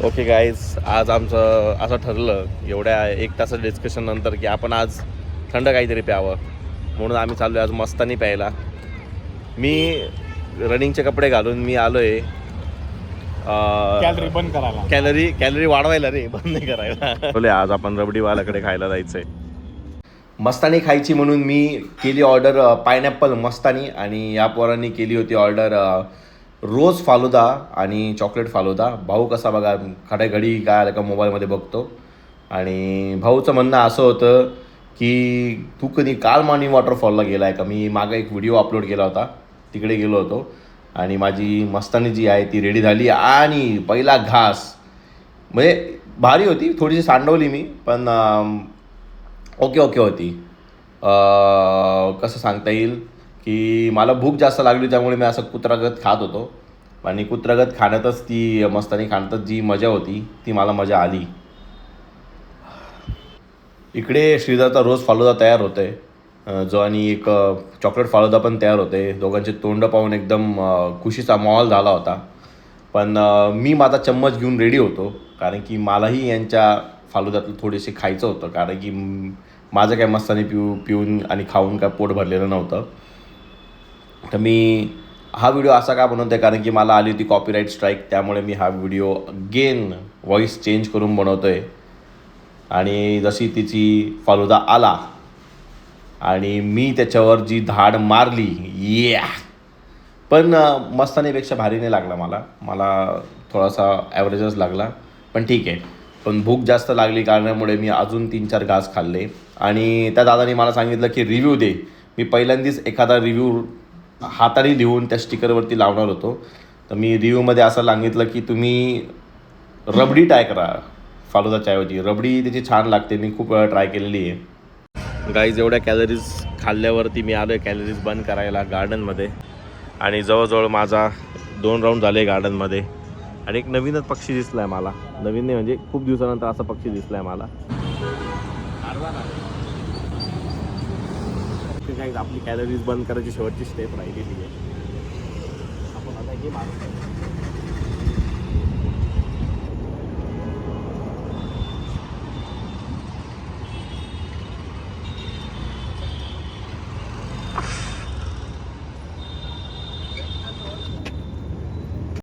Okay guys, आज आमचं असं ठरलं एवढ्या 1 तासाच्या डिस्कशन नंतर की आपण आज थंड काहीतरी प्यावं, म्हणून आम्ही चाललो आज मस्तानी प्यायला. मी रनिंगचे कपडे घालून मी आलो आहे कॅलरी बंद करायला, कॅलरी वाढवायला रे, बंद नाही करायला. बोले आज आपण रबडीवाल्याकडे खायला जायचंय. मस्तानी खायची म्हणून मी केली ऑर्डर पायनॅपल मस्तानी, आणि या पोरांनी केली होती ऑर्डर रोज फालुदा आणि चॉकलेट फालुदा. भाऊ कसा बघा खड्या घडी काय आलं का मोबाईलमध्ये बघतो, आणि भाऊचं म्हणणं असं होतं की तू कधी काल मानी वॉटरफॉलला गेला आहे का. मी मागं एक व्हिडिओ अपलोड केला होता, तिकडे गेलो होतो, आणि माझी मस्तानी जी आहे ती रेडी झाली, आणि पहिला घास म्हणजे भारी होती, थोडीशी सांडवली मी, पण ओके होती. कसं सांगता येईल की मला भूक जास्त लागली, त्यामुळे मी असं कुत्रागत खात होतो, आणि कुत्रागत खाण्यातच ती मस्तानी खाण्यातच जी मजा होती ती मला मजा आली. इकडे श्रीधरचा रोज फालुदा तयार होतो आहे, जो आणि एक चॉकलेट फालुदा पण तयार होते. दोघांचे तोंड पाहून एकदम खुशीचा माहोल झाला होता. पण मी माझा चम्मच घेऊन रेडी होतो, कारण की मलाही यांच्या फालुद्यातलं थोडेसे खायचं होतं, कारण की माझं काय मस्तानी पिऊन आणि खाऊन काय पोट भरलेलं नव्हतं. तर मी हा व्हिडिओ असा का बनवतो आहे, कारण की मला आली होती कॉपीराईट स्ट्राईक, त्यामुळे मी हा व्हिडिओ अगेन व्हॉईस चेंज करून बनवतो आहे. आणि जशी तिची फालुदा आला आणि मी त्याच्यावर जी धाड मारली, पण मस्तानीपेक्षा भारी नाही लागला मला थोडासा ॲव्हरेजच लागला, पण ठीक आहे. पण भूक जास्त लागली कारणामुळे मी अजून 3-4 घास खाल्ले, आणि त्या दादाने मला सांगितलं की रिव्ह्यू दे. मी पहिल्यांदाच एखादा रिव्ह्यू हाताने लिहून त्या स्टिकरवरती लावणार होतो, तर मी रिव्ह्यूमध्ये असं सांगितलं की तुम्ही रबडी ट्राय करा फालुदाच्या ऐवजी. रबडी त्याची छान लागते, मी खूप वेळा ट्राय केलेली आहे. गाईज, एवढ्या कॅलरीज खाल्ल्यावरती मी आलो आहे कॅलरीज बंद करायला गार्डनमध्ये, आणि जवळजवळ माझा 2 राऊंड झाले गार्डनमध्ये, आणि एक नवीनच पक्षी दिसला आहे मला. नवीन नाही म्हणजे खूप दिवसानंतर असा पक्षी दिसला आहे मला. आपली कॅलरीज बंद करायची शेवटची स्टेप राहिलेली आहे. आपण आता हे मारू.